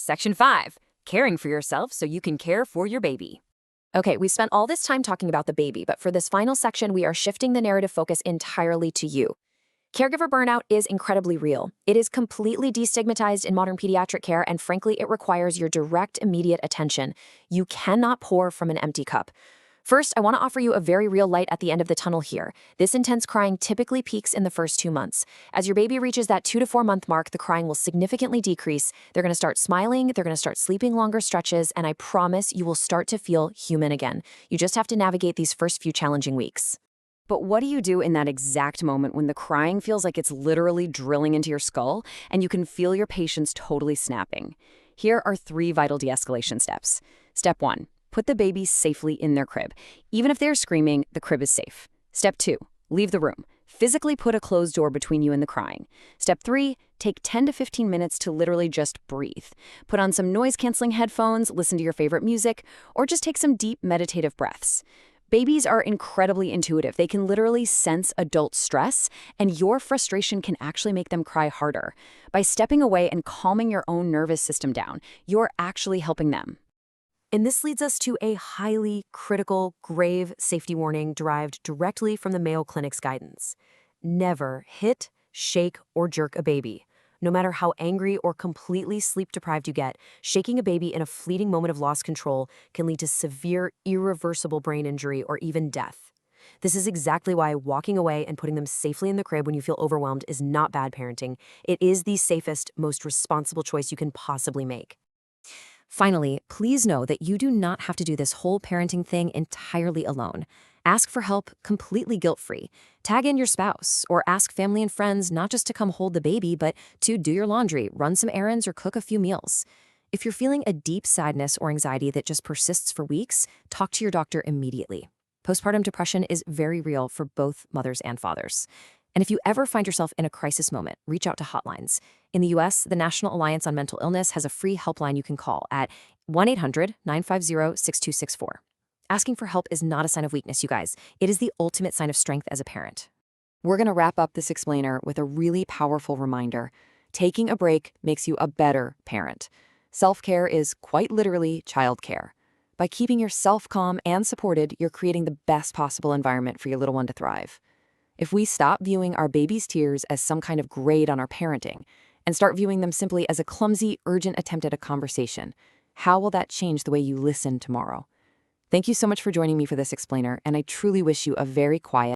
Section 5. Caring for yourself so you can care for your baby. Okay, we spent all this time talking about the baby, but for this final section, we are shifting the narrative focus entirely to you. Caregiver burnout is incredibly real. It is completely destigmatized in modern pediatric care, and frankly, it requires your direct, immediate attention. You cannot pour from an empty cup. First, I want to offer you a very real light at the end of the tunnel here. This intense crying typically peaks in the first 2 months. As your baby reaches that 2 to 4 month mark, the crying will significantly decrease. They're going to start smiling, they're going to start sleeping longer stretches, and I promise you will start to feel human again. You just have to navigate these first few challenging weeks. But what do you do in that exact moment when the crying feels like it's literally drilling into your skull and you can feel your patience totally snapping? Here are 3 vital de-escalation steps. Step 1. Put the baby safely in their crib. Even if they're screaming, the crib is safe. Step 2. Leave the room. Physically put a closed door between you and the crying. Step 3. Take 10 to 15 minutes to literally just breathe. Put on some noise-canceling headphones, listen to your favorite music, or just take some deep meditative breaths. Babies are incredibly intuitive. They can literally sense adult stress, and your frustration can actually make them cry harder. By stepping away and calming your own nervous system down, you're actually helping them. And this leads us to a highly critical, grave safety warning derived directly from the Mayo Clinic's guidance. Never hit, shake, or jerk a baby. No matter how angry or completely sleep-deprived you get, shaking a baby in a fleeting moment of lost control can lead to severe, irreversible brain injury or even death. This is exactly why walking away and putting them safely in the crib when you feel overwhelmed is not bad parenting. It is the safest, most responsible choice you can possibly make. Finally, please know that you do not have to do this whole parenting thing entirely alone. Ask for help completely guilt-free. Tag in your spouse, or ask family and friends not just to come hold the baby, but to do your laundry, run some errands, or cook a few meals. If you're feeling a deep sadness or anxiety that just persists for weeks, talk to your doctor immediately. Postpartum depression is very real for both mothers and fathers. And if you ever find yourself in a crisis moment, reach out to hotlines. In the US, the National Alliance on Mental Illness has a free helpline you can call at 1-800-950-6264. Asking for help is not a sign of weakness, you guys. It is the ultimate sign of strength as a parent. We're going to wrap up this explainer with a really powerful reminder. Taking a break makes you a better parent. Self-care is quite literally childcare. By keeping yourself calm and supported, you're creating the best possible environment for your little one to thrive. If we stop viewing our baby's tears as some kind of grade on our parenting and start viewing them simply as a clumsy, urgent attempt at a conversation, how will that change the way you listen tomorrow? Thank you so much for joining me for this explainer, and I truly wish you a very quiet,